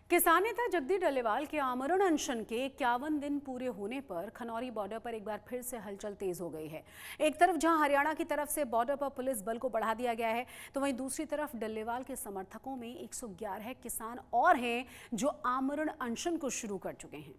किसान नेता जगदीश डल्लेवाल के आमरण अनशन के 51 दिन पूरे होने पर खनौरी बॉर्डर पर एक बार फिर से हलचल तेज हो गई है। एक तरफ जहां हरियाणा की तरफ से बॉर्डर पर पुलिस बल को बढ़ा दिया गया है, तो वहीं दूसरी तरफ डल्लेवाल के समर्थकों में 111 किसान और हैं जो आमरण अनशन को शुरू कर चुके हैं।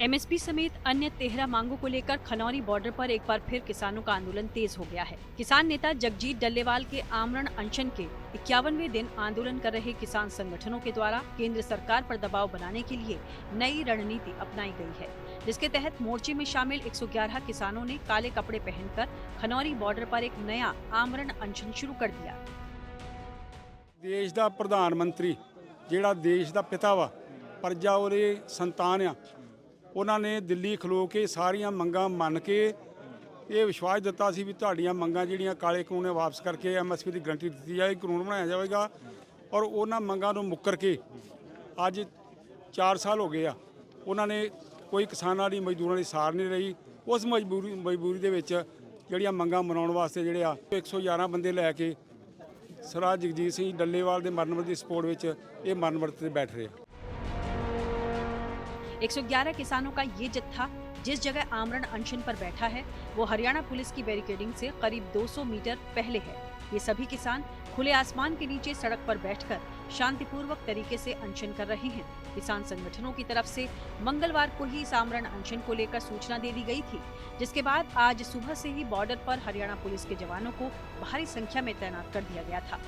एमएसपी समेत अन्य 13 मांगों को लेकर खनौरी बॉर्डर पर एक बार फिर किसानों का आंदोलन तेज हो गया है। किसान नेता जगजीत डल्लेवाल के आमरण अनशन के 51वें दिन आंदोलन कर रहे किसान संगठनों के द्वारा केंद्र सरकार पर दबाव बनाने के लिए नई रणनीति अपनाई गई है, जिसके तहत मोर्चे में शामिल 111 किसानों ने काले कपड़े पहनकर खनौरी बॉर्डर पर एक नया आमरण अनशन शुरू कर दिया। देश का प्रधानमंत्री जिहड़ा देश का पिता वा प्रजा और संतान आ, उन्होंने दिल्ली खलो के सारिया मंगां मन के ये विश्वास दिता सी भी तुहाडियां मंगां जिहड़ियां काले कानून वापस करके MSP की गारंटी दी जाए, कानून बनाया जाएगा और उन्होंने मंगां नूं मुक्कर के अज 4 साल हो गए आ, उन्होंने कोई किसानां दी मजदूरां दी सार नहीं रही। उस मजबूरी दे विच जिहड़ियां मंगां मनाउण वास्ते जिहड़े आ 111 बंदे लैके सरदार जगजीत सिंह डल्लेवाल के मरण की सपोर्ट विच ये मरण वर्त ते बैठ रहे हैं। 111 किसानों का ये जत्था जिस जगह आमरण अनशन पर बैठा है वो हरियाणा पुलिस की बैरिकेडिंग से करीब 200 मीटर पहले है। ये सभी किसान खुले आसमान के नीचे सड़क पर बैठकर शांतिपूर्वक तरीके से अनशन कर रहे हैं। किसान संगठनों की तरफ से मंगलवार को ही इस आमरण अनशन को लेकर सूचना दे दी गई थी, जिसके बाद आज सुबह से ही बॉर्डर पर हरियाणा पुलिस के जवानों को भारी संख्या में तैनात कर दिया गया था।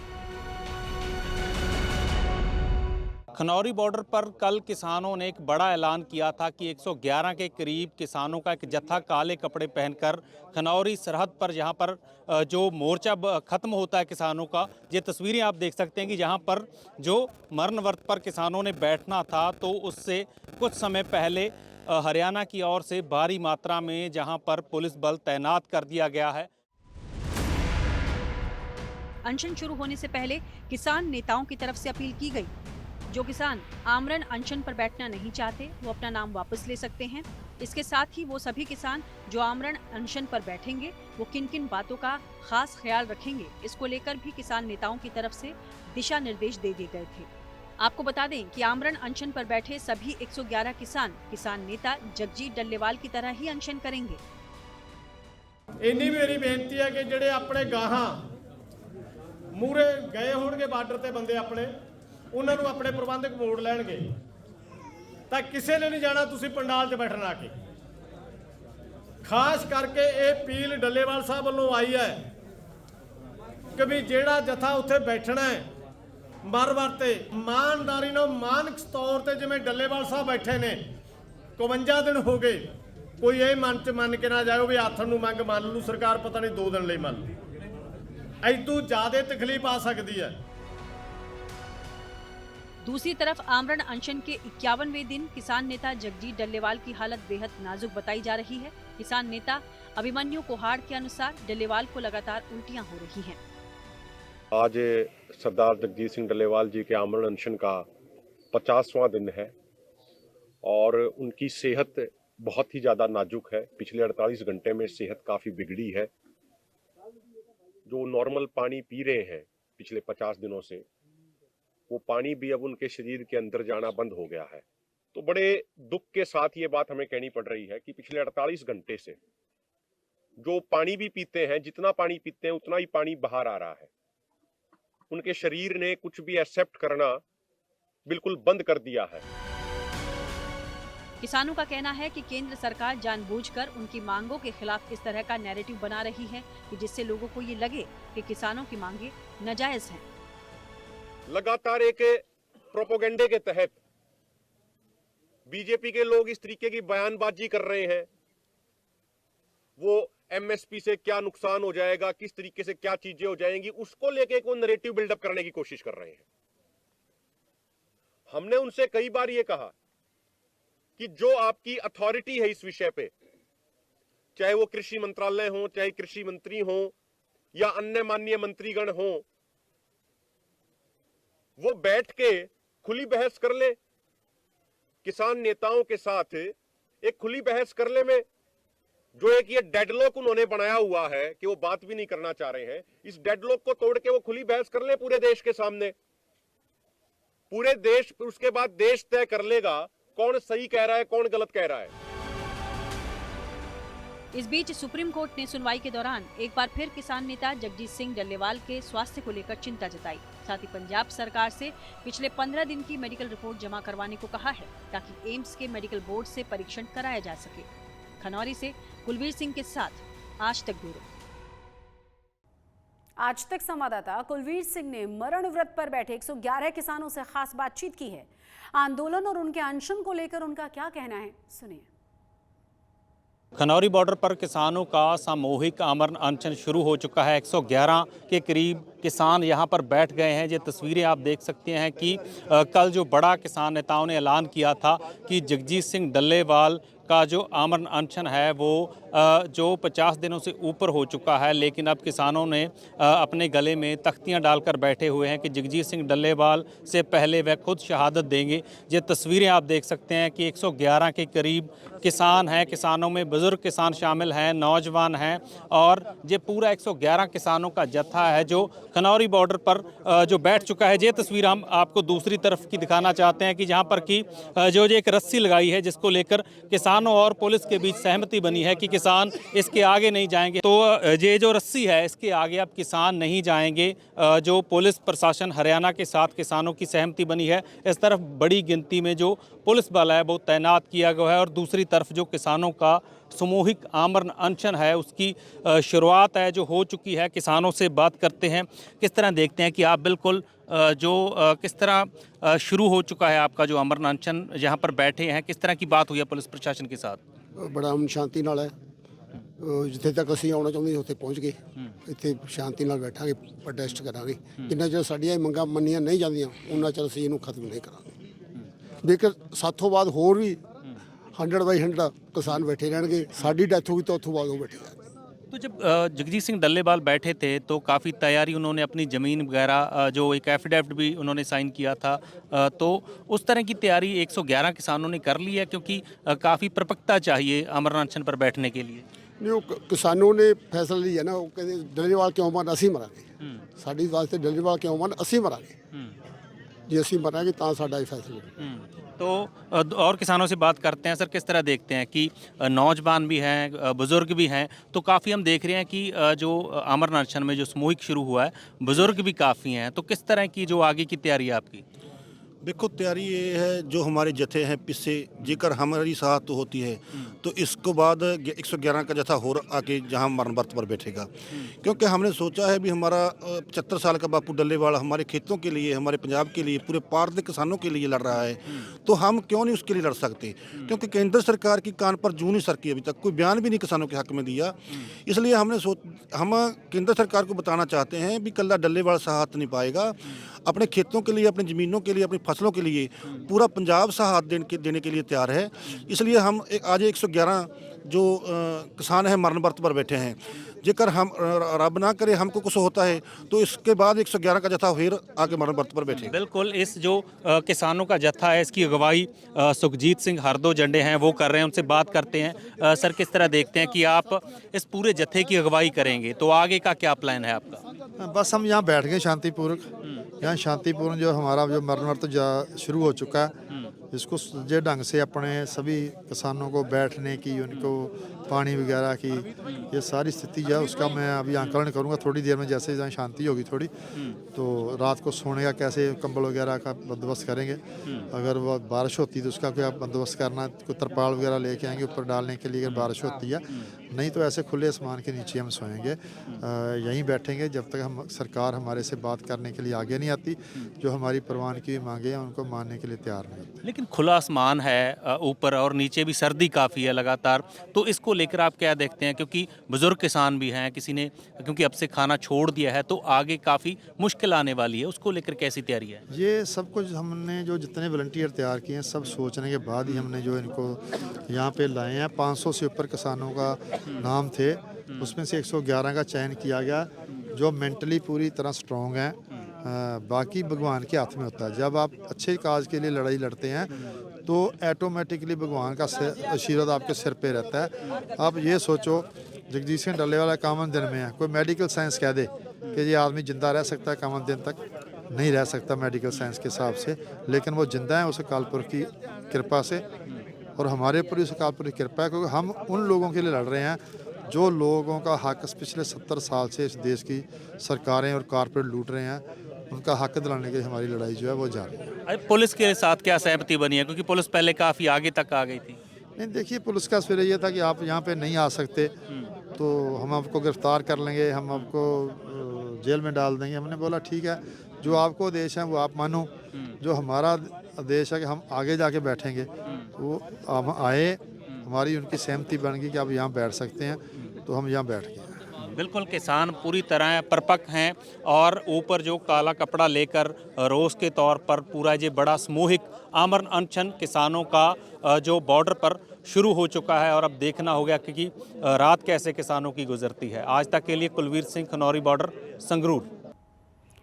खनौरी बॉर्डर पर कल किसानों ने एक बड़ा ऐलान किया था कि 111 के करीब किसानों का एक जत्था काले कपड़े पहनकर खनौरी सरहद पर, जहां पर जो मोर्चा खत्म होता है किसानों का, ये तस्वीरें आप देख सकते हैं कि जहां पर जो मरण वर्त पर किसानों ने बैठना था, तो उससे कुछ समय पहले हरियाणा की ओर से भारी मात्रा में जहां पर पुलिस बल तैनात कर दिया गया है। अनशन शुरू होने से पहले किसान नेताओं की तरफ से अपील की गई। जो किसान आमरण अनशन पर बैठना नहीं चाहते वो अपना नाम वापस ले सकते हैं। इसके साथ ही वो सभी किसान जो आमरण अनशन पर बैठेंगे वो किन किन बातों का खास ख्याल रखेंगे, इसको लेकर भी किसान नेताओं की तरफ से दिशा निर्देश दे दिए गए थे। आपको बता दें कि आमरण अनशन पर बैठे सभी 111 किसान नेता जगजीत डल्लेवाल की तरह ही अनशन करेंगे। इन्नी मेरी बेनती है कि ਜਿਹੜੇ ਆਪਣੇ ਗਾਹਾਂ ਮੂਰੇ ਗਏ ਹੋਣਗੇ ਬਾਰਡਰ ਤੇ ਬੰਦੇ ਆਪਣੇ, ਉਹਨਾਂ ਨੂੰ ਆਪਣੇ ਪ੍ਰਬੰਧਕ ਮੋੜ ਲੈਣਗੇ ਤਾਂ ਕਿਸੇ ਨੇ ਨਹੀਂ ਜਾਣਾ, ਤੁਸੀਂ ਪੰਡਾਲ 'ਚ ਬੈਠਣ ਆ ਕੇ। ਖਾਸ ਕਰਕੇ ਇਹ ਅਪੀਲ ਡੱਲੇਵਾਲ ਸਾਹਿਬ ਵੱਲੋਂ ਆਈ ਹੈ ਕਿ ਵੀ ਜਿਹੜਾ ਜਥਾ ਉੱਥੇ ਬੈਠਣਾ ਹੈ ਮਰ ਵਰਤੇ ਇਮਾਨਦਾਰੀ ਨਾਲ ਮਾਨਕ ਤੌਰ ਤੇ, ਜਿਵੇਂ ਡੱਲੇਵਾਲ ਸਾਹਿਬ ਬੈਠੇ ਨੇ 52 ਦਿਨ ਹੋ ਗਏ, ਕੋਈ ਇਹ ਮਨ 'ਚ ਮੰਨ ਕੇ ਨਾ ਜਾਓ ਵੀ ਆਥਣ ਨੂੰ ਮੰਗ ਮੰਨ ਲੂ ਸਰਕਾਰ, ਪਤਾ ਨਹੀਂ 2 ਦਿਨ ਲਈ ਮੰਨ ਲੂ, ਐਦੂ ਜ਼ਿਆਦਾ ਤਕਲੀਫ ਆ ਸਕਦੀ ਹੈ। दूसरी तरफ आमरण अनशन के 51वें दिन किसान नेता जगजीत डल्लेवाल की हालत बेहद नाजुक बताई जा रही है। किसान नेता अभिमन्यु कोहाड़ के अनुसार डल्लेवाल को लगातार उल्टियां हो रही हैं। आज सरदार जगजीत सिंह डल्लेवाल जी के आमरण अनशन का 50वां दिन है और उनकी सेहत बहुत ही ज़्यादा नाजुक है। पिछले 48 घंटे में सेहत काफ़ी बिगड़ी है। जो नॉर्मल पानी पी रहे हैं पिछले 50 दिनों से, वो पानी भी अब उनके शरीर के अंदर जाना बंद हो गया है। तो बड़े दुख के साथ ये बात हमें कहनी पड़ रही है कि पिछले 48 घंटे से जो पानी भी पीते हैं, जितना पानी पीते हैं उतना ही पानी बाहर आ रहा है। उनके शरीर ने कुछ भी एक्सेप्ट करना बिल्कुल बंद कर दिया है। किसानों का कहना है कि केंद्र सरकार जानबूझकर उनकी मांगों के खिलाफ इस तरह का नैरेटिव बना रही है कि जिससे लोगों को ये लगे कि किसानों की मांगे नाजायज हैं। लगातार एक प्रोपोगंडे के तहत बीजेपी के लोग इस तरीके की बयानबाजी कर रहे हैं। वो MSP से क्या नुकसान हो जाएगा, किस तरीके से क्या चीजें हो जाएंगी, उसको लेके कोई नैरेटिव बिल्डअप करने की कोशिश कर रहे हैं। हमने उनसे कई बार ये कहा कि जो आपकी अथॉरिटी है इस विषय पे, चाहे वो कृषि मंत्रालय हो, चाहे कृषि मंत्री हो या अन्य माननीय मंत्रीगण हो, वो बैठ के खुली बहस कर ले, किसान नेताओं के साथ एक खुली बहस कर ले में जो एक ये डेडलॉक उन्होंने बनाया हुआ है कि वो बात भी नहीं करना चाह रहे हैं, इस डेडलॉक को तोड़ के वो खुली बहस कर ले पूरे देश के सामने। पूरे देश, उसके बाद देश तय कर लेगा कौन सही कह रहा है, कौन गलत कह रहा है। इस बीच सुप्रीम कोर्ट ने सुनवाई के दौरान एक बार फिर किसान नेता जगजीत सिंह डल्लेवाल के स्वास्थ्य को लेकर चिंता जताई। साथ ही पंजाब सरकार से पिछले 15 दिन की मेडिकल रिपोर्ट जमा करवाने को कहा है ताकि एम्स के मेडिकल बोर्ड से परीक्षण कराया जा सके। खनौरी से कुलवीर सिंह के साथ आज तक ब्यूरो। आज तक संवाददाता कुलवीर सिंह ने मरण व्रत पर बैठे 111 किसानों से खास बातचीत की है। आंदोलन और उनके अनशन को लेकर उनका क्या कहना है, सुनिए। खनौरी बॉर्डर पर किसानों का सामूहिक आमरण अनशन शुरू हो चुका है। 111 के करीब किसान यहां पर बैठ गए हैं। ये तस्वीरें आप देख सकते हैं कि कल जो बड़ा किसान नेताओं ने ऐलान किया था कि जगजीत सिंह डल्लेवाल का जो आमरण अनशन है वो जो 50 दिनों से ऊपर हो चुका है, लेकिन अब किसानों ने अपने गले में तख्तियां डालकर बैठे हुए हैं कि जगजीत सिंह डल्लेवाल से पहले वह खुद शहादत देंगे। ये तस्वीरें आप देख सकते हैं कि 111 के करीब किसान हैं। किसानों में बुजुर्ग किसान शामिल हैं, नौजवान हैं और ये पूरा 111 किसानों का जत्था है जो खनौरी बॉर्डर पर जो बैठ चुका है। ये तस्वीर हम आपको दूसरी तरफ की दिखाना चाहते हैं कि जहाँ पर कि जो एक रस्सी लगाई है जिसको लेकर किसानों और पुलिस के बीच सहमति बनी है कि किसान इसके आगे नहीं जाएंगे। तो ये जो रस्सी है इसके आगे अब किसान नहीं जाएंगे। जो पुलिस प्रशासन हरियाणा के साथ किसानों की सहमति बनी है, इस तरफ बड़ी गिनती में जो पुलिस बल है वो तैनात किया गया है और दूसरी तरफ जो किसानों का सामूहिक आमरण अनशन है उसकी शुरुआत है जो हो चुकी है। किसानों से बात करते हैं, किस तरह देखते हैं कि आप बिल्कुल किस तरह शुरू हो चुका है आपका जो आमरण अनशन, यहाँ पर बैठे हैं, किस तरह की बात हुई है पुलिस प्रशासन के साथ? बड़ा अमन शांति नाल है, जिथे तक असीं आउणा चाहुंदे उत्थे पहुँच गए। इत्थे शांति नाल बैठांगे, प्रोटेस्ट करांगे। जिन्ना चਿਰ ਸਾਡੀਆਂ ਮੰਗਾਂ ਮੰਨੀਆਂ ਨਹੀਂ ਜਾਂਦੀਆਂ उन्ना चਿਰ ਅਸੀਂ ਇਹਨੂੰ ਖਤਮ नहीं करांगे। ਜੇਕਰ ਸਾਥੋਂ ਬਾਅਦ ਹੋਰ ਵੀ 100/100 किसान बैठे रहणगे, साडी डेथ होगी तो उत्थों बाद वो बैठे जाएंगे। तो जब जगजीत सिंह डल्लेवाल बैठे थे तो काफ़ी तैयारी उन्होंने अपनी ज़मीन वगैरह जो एक एफिडेविट भी उन्होंने साइन किया था, तो उस तरह की तैयारी 111 किसानों ने कर ली है क्योंकि काफ़ी परिपक्वता चाहिए आमरण अनशन पर बैठने के लिए। नहीं, वो किसानों ने फैसला लिया ना, वो कहते डल्लेवाल क्यों मरन, असीं मरांगे। साडी वास्ते डल्लेवाल क्यों मरन, असीं मरांगे। जे असीं मरांगे तां साडा ही फैसला। तो और किसानों से बात करते हैं। सर, किस तरह देखते हैं कि नौजवान भी हैं, बुज़ुर्ग भी हैं, तो काफ़ी हम देख रहे हैं कि जो आमरण अनशन में जो सामूहिक शुरू हुआ है बुज़ुर्ग भी काफ़ी हैं, तो किस तरह की जो आगे की तैयारी है आपकी? देखो, तैयारी ये है जो हमारे जत्थे हैं पिछसे, जेकर हमारी साथ होती है तो इसको बाद 111 का जत्था और आके जहाँ मरण व्रत पर बैठेगा। क्योंकि हमने सोचा है भी हमारा 75 साल का बापू डल्लेवाल हमारे खेतों के लिए, हमारे पंजाब के लिए, पूरे पार के किसानों के लिए लड़ रहा है, तो हम क्यों नहीं उसके लिए लड़ सकते? क्योंकि केंद्र सरकार की कान पर जूं नहीं सरकी, अभी तक कोई बयान भी नहीं किसानों के हक में दिया। इसलिए हम केंद्र सरकार को बताना चाहते हैं भी कल्ला डल्लेवाल साथ नहीं पाएगा। अपने खेतों के लिए, अपनी ज़मीनों के लिए, अपनी फसलों के लिए पूरा पंजाब साथ देने के लिए तैयार है। इसलिए हम आज 111 जो किसान हैं मरण व्रत पर बैठे हैं। जेकर हम रब ना करे हमको कुछ होता है तो इसके बाद 111 का जत्था फिर आगे मरण व्रत पर बैठे। बिल्कुल, इस जो किसानों का जत्था है इसकी अगुवाई सुखजीत सिंह हरदो झंडे हैं वो कर रहे हैं। उनसे बात करते हैं। सर, किस तरह देखते हैं कि आप इस पूरे जत्थे की अगुवाई करेंगे, तो आगे का क्या प्लान है आपका? बस हम यहाँ बैठ गए शांतिपूर्वक। यहाँ शांतिपूर्ण जो हमारा जो मरण व्रत शुरू हो चुका है, इसको सज्जे ढंग से अपने सभी किसानों को बैठने की, उनको पानी वगैरह की, ये सारी स्थिति जो है उसका मैं अभी आंकलन करूँगा थोड़ी देर में। जैसे जहाँ शांति होगी थोड़ी, तो रात को सोने का कैसे कंबल वगैरह का बंदोबस्त करेंगे। अगर वो बारिश होती है तो उसका क्या बंदोबस्त करना, कोई तरपाल वगैरह लेके आएंगे ऊपर डालने के लिए अगर बारिश होती है। नहीं तो ऐसे खुले आसमान के नीचे हम सोएंगे, यहीं बैठेंगे जब तक हम सरकार हमारे से बात करने के लिए आगे नहीं आती। जो हमारी प्रवानगी मांगे हैं उनको मानने के लिए तैयार नहीं होते। लेकिन खुला आसमान है ऊपर और नीचे भी सर्दी काफ़ी है लगातार, तो इसको लेकर आप क्या देखते हैं? क्योंकि बुजुर्ग किसान भी हैं, किसी ने क्योंकि अब से खाना छोड़ दिया है तो आगे काफ़ी मुश्किल आने वाली है, उसको लेकर कैसी तैयारी है? ये सब कुछ हमने जो जितने वॉलंटियर तैयार किए हैं सब सोचने के बाद ही हमने जो इनको यहाँ पे लाए हैं। 500 से ऊपर किसानों का नाम थे, उसमें से 111 का चयन किया गया जो मेंटली पूरी तरह स्ट्रॉन्ग हैं बाकी भगवान के हाथ में होता है। जब आप अच्छे काज के लिए लड़ाई लड़ते हैं तो ऑटोमेटिकली भगवान का आशीर्वाद आपके सिर पे रहता है। आप ये सोचो, जगजीत सिंह डल्लेवाल इक्यावन दिन में है, कोई मेडिकल साइंस कह दे कि ये आदमी जिंदा रह सकता है 51 दिन तक, नहीं रह सकता मेडिकल साइंस के हिसाब से, लेकिन वो जिंदा है उस अकाल पुरख की कृपा से, और हमारे ऊपर उस अकाल पुरख की कृपा है, क्योंकि हम उन लोगों के लिए लड़ रहे हैं जो लोगों का हक पिछले 70 साल से इस देश की सरकारें और कारपोरेट लूट रहे हैं, उनका हक दिलाने की हमारी लड़ाई जो है वो जारी है। अरे पुलिस के साथ क्या सहमति बनी है, क्योंकि पुलिस पहले काफ़ी आगे तक आ गई थी? नहीं, देखिए, पुलिस का फिर ये था कि आप यहाँ पे नहीं आ सकते तो हम आपको गिरफ्तार कर लेंगे, हम आपको जेल में डाल देंगे। हमने बोला ठीक है, जो आपको आदेश है वो आप मानो, जो हमारा आदेश है कि हम आगे जाके बैठेंगे, वो हम आए, हमारी उनकी सहमति बन गई कि आप यहाँ बैठ सकते हैं, तो हम यहाँ बैठ गए। बिल्कुल, किसान पूरी तरह परिपक्व हैं और ऊपर जो काला कपड़ा लेकर रोज़ के तौर पर पूरा ये बड़ा सामूहिक आमरण अनशन किसानों का जो बॉर्डर पर शुरू हो चुका है, और अब देखना होगा कि रात कैसे किसानों की गुजरती है। आज तक के लिए कुलवीर सिंह, खनौरी बॉर्डर, संगरूर।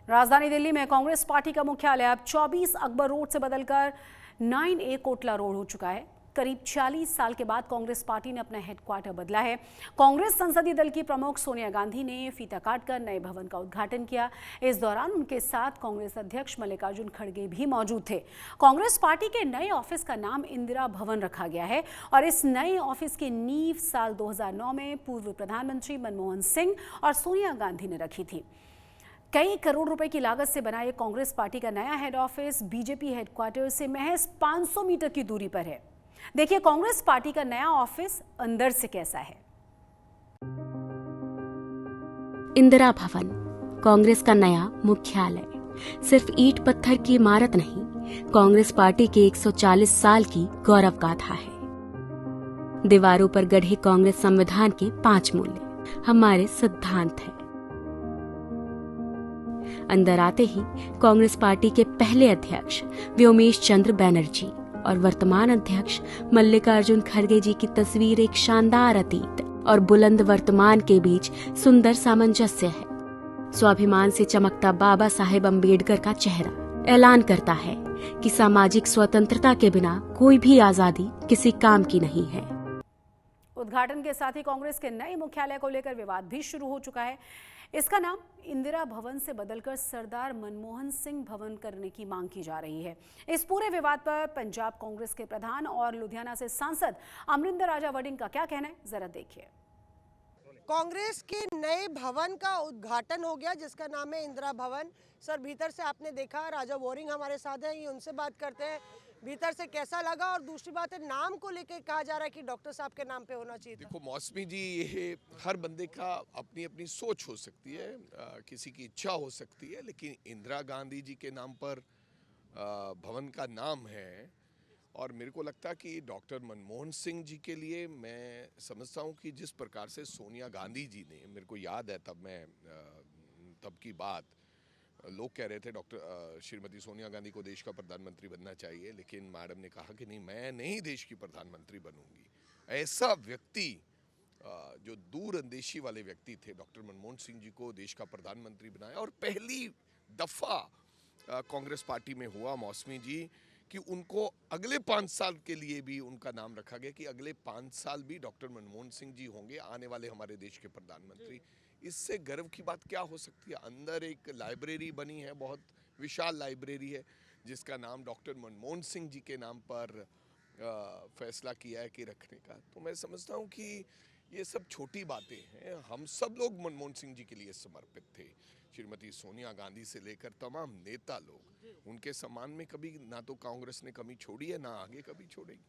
राजधानी दिल्ली में कांग्रेस पार्टी का मुख्यालय अब 24 अकबर रोड से बदलकर 9A कोटला रोड हो चुका है। करीब 40 साल के बाद कांग्रेस पार्टी ने अपना हेडक्वार्टर बदला है। कांग्रेस संसदीय दल की प्रमुख सोनिया गांधी ने फीता काटकर नए भवन का उद्घाटन किया। इस दौरान उनके साथ कांग्रेस अध्यक्ष मल्लिकार्जुन खड़गे भी मौजूद थे। कांग्रेस पार्टी के नए ऑफिस का नाम इंदिरा भवन रखा गया है और इस नए ऑफिस की नींव साल 2009 में पूर्व प्रधानमंत्री मनमोहन सिंह और सोनिया गांधी ने रखी थी। कई करोड़ रुपए की लागत से बना ये कांग्रेस पार्टी का नया हेड ऑफिस बीजेपी हेडक्वार्टर से महज 500 मीटर की दूरी पर है। देखिए कांग्रेस पार्टी का नया ऑफिस अंदर से कैसा है। इंदिरा भवन, कांग्रेस का नया मुख्यालय, सिर्फ ईंट पत्थर की इमारत नहीं, कांग्रेस पार्टी के 140 साल की गौरव गाथा है। दीवारों पर गढ़े कांग्रेस संविधान के 5 मूल्य हमारे सिद्धांत हैं। अंदर आते ही कांग्रेस पार्टी के पहले अध्यक्ष व्योमेश चंद्र बैनर्जी और वर्तमान अध्यक्ष मल्लिकार्जुन खड़गे जी की तस्वीर एक शानदार अतीत और बुलंद वर्तमान के बीच सुंदर सामंजस्य है। स्वाभिमान से चमकता बाबा साहेब अम्बेडकर का चेहरा ऐलान करता है कि सामाजिक स्वतंत्रता के बिना कोई भी आजादी किसी काम की नहीं है। उद्घाटन के साथ ही कांग्रेस के नए मुख्यालय को लेकर विवाद भी शुरू हो चुका है। इसका नाम इंदिरा भवन से बदलकर सरदार मनमोहन सिंह भवन करने की मांग की जा रही है। इस पूरे विवाद पर पंजाब कांग्रेस के प्रधान और लुधियाना से सांसद अमरिंदर राजा वड़िंग का क्या कहना है, जरा देखिए। कांग्रेस के नए भवन का उद्घाटन हो गया जिसका नाम है इंदिरा भवन। सर, भीतर से आपने देखा, राजा वोरिंग हमारे साथ हैं, ये उनसे बात करते हैं भीतर से कैसा लगा। और दूसरी बात है, नाम को लेकर कहा जा रहा है कि डॉक्टर साहब के नाम पे होना चाहिए। देखो मौसमी जी, ये हर बंदे का अपनी अपनी सोच हो सकती है, किसी की इच्छा हो सकती है, लेकिन इंदिरा गांधी जी के नाम पर भवन का नाम है। और मेरे को लगता है कि डॉक्टर मनमोहन सिंह जी के लिए मैं समझता हूँ कि जिस प्रकार से सोनिया गांधी जी ने, मेरे को याद है तब की बात, लोग कह रहे थे डॉक्टर श्रीमती सोनिया गांधी को देश का प्रधानमंत्री बनना चाहिए, लेकिन मैडम ने कहा कि नहीं, मैं नहीं देश की प्रधानमंत्री बनूंगी। ऐसा व्यक्ति जो दूरअंदेशी वाले व्यक्ति थे, डॉक्टर मनमोहन सिंह जी को देश का प्रधानमंत्री बनाया। और पहली दफा कांग्रेस पार्टी में हुआ मौसमी जी कि उनको अगले 5 साल के लिए भी उनका नाम रखा गया कि अगले 5 साल भी डॉक्टर मनमोहन सिंह जी होंगे आने वाले हमारे देश के प्रधानमंत्री। इससे गर्व की बात क्या हो सकती है। अंदर एक लाइब्रेरी बनी है, बहुत विशाल लाइब्रेरी है, जिसका नाम डॉक्टर मनमोहन सिंह जी के नाम पर फैसला किया है कि रखने का। तो मैं समझता हूँ कि ये सब छोटी बातें हैं। हम सब लोग मनमोहन सिंह जी के लिए समर्पित थे, श्रीमती सोनिया गांधी से लेकर तमाम नेता लोग। उनके सम्मान में कभी ना तो कांग्रेस ने कमी छोड़ी है, ना आगे कभी छोड़ेगी।